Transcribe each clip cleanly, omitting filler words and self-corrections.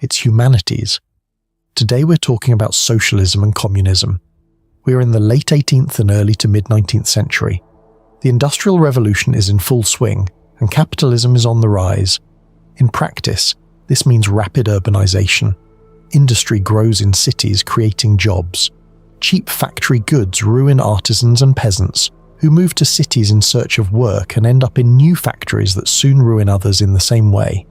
it's humanities. Today we're talking about socialism and communism. We are in the late 18th and early to mid-19th century. The Industrial Revolution is in full swing, and capitalism is on the rise. In practice, this means rapid urbanization. Industry grows in cities, creating jobs. Cheap factory goods ruin artisans and peasants, who move to cities in search of work and end up in new factories that soon ruin others in the same way.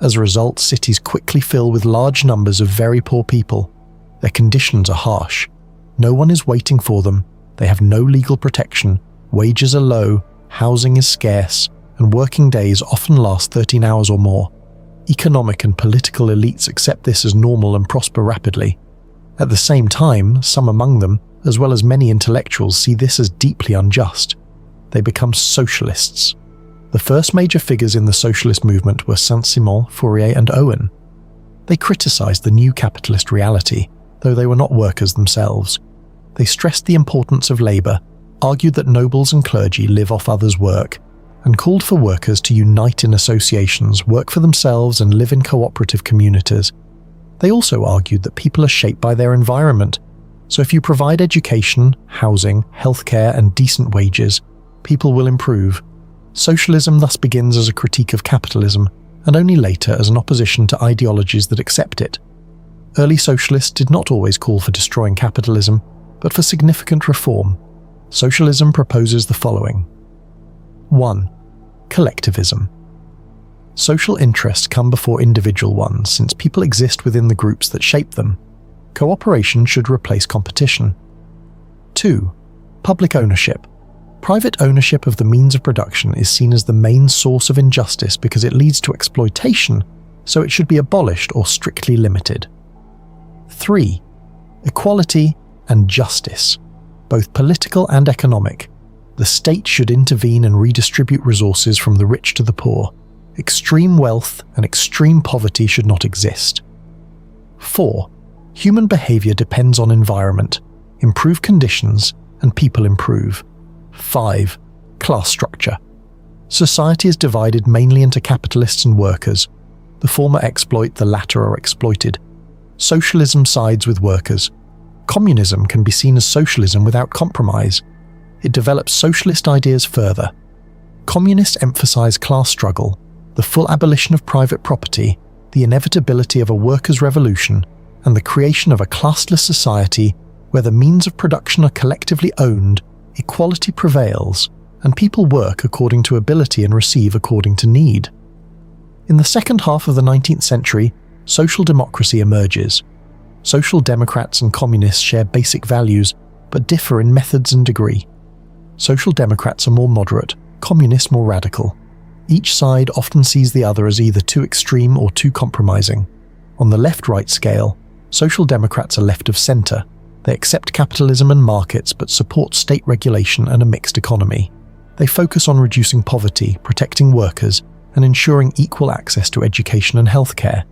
As a result, cities quickly fill with large numbers of very poor people. Their conditions are harsh. No one is waiting for them, they have no legal protection, wages are low, housing is scarce, and working days often last 13 hours or more. Economic and political elites accept this as normal and prosper rapidly. At the same time, some among them, as well as many intellectuals, see this as deeply unjust. They become socialists. The first major figures in the socialist movement were Saint-Simon, Fourier, and Owen. They criticized the new capitalist reality, though they were not workers themselves. They stressed the importance of labor, argued that nobles and clergy live off others' work, and called for workers to unite in associations, work for themselves, and live in cooperative communities. They also argued that people are shaped by their environment, so if you provide education, housing, healthcare, and decent wages, people will improve. Socialism thus begins as a critique of capitalism, and only later as an opposition to ideologies that accept it. Early socialists did not always call for destroying capitalism, but for significant reform. Socialism proposes the following. 1. Collectivism. Social interests come before individual ones since people exist within the groups that shape them. Cooperation should replace competition. 2. Public ownership. Private ownership of the means of production is seen as the main source of injustice because it leads to exploitation, so it should be abolished or strictly limited. 3. Equality and justice, both political and economic. The state should intervene and redistribute resources from the rich to the poor. Extreme wealth and extreme poverty should not exist. 4. Human behavior depends on environment. Improve conditions and people improve. 5. Class structure. Society is divided mainly into capitalists and workers. The former exploit, the latter are exploited. Socialism sides with workers. Communism can be seen as socialism without compromise. It develops socialist ideas further. Communists emphasize class struggle, the full abolition of private property, the inevitability of a workers' revolution, and the creation of a classless society where the means of production are collectively owned, equality prevails, and people work according to ability and receive according to need. In the second half of the 19th century, social democracy emerges. Social democrats and communists share basic values, but differ in methods and degree. Social democrats are more moderate, communists more radical. Each side often sees the other as either too extreme or too compromising. On the left-right scale, social democrats are left of centre. They accept capitalism and markets but support state regulation and a mixed economy. They focus on reducing poverty, protecting workers, and ensuring equal access to education and healthcare.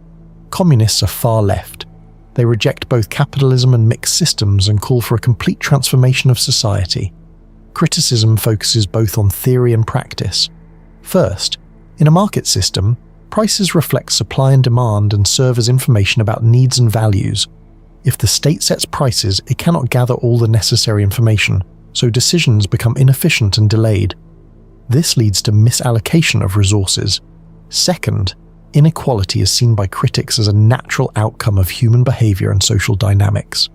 Communists are far left. They reject both capitalism and mixed systems and call for a complete transformation of society. Criticism focuses both on theory and practice. First, in a market system, prices reflect supply and demand and serve as information about needs and values. If the state sets prices, it cannot gather all the necessary information, so decisions become inefficient and delayed. This leads to misallocation of resources. Second, inequality is seen by critics as a natural outcome of human behavior and social dynamics.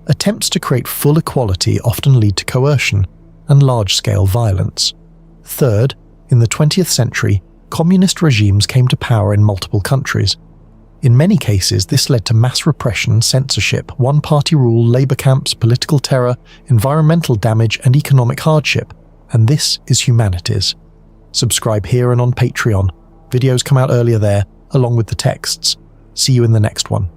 Attempts to create full equality often lead to coercion and large-scale violence. Third, in the 20th century, communist regimes came to power in multiple countries. In many cases, this led to mass repression, censorship, one-party rule, labor camps, political terror, environmental damage, and economic hardship. And this is humanities. Subscribe here and on Patreon. Videos come out earlier there, along with the texts. See you in the next one.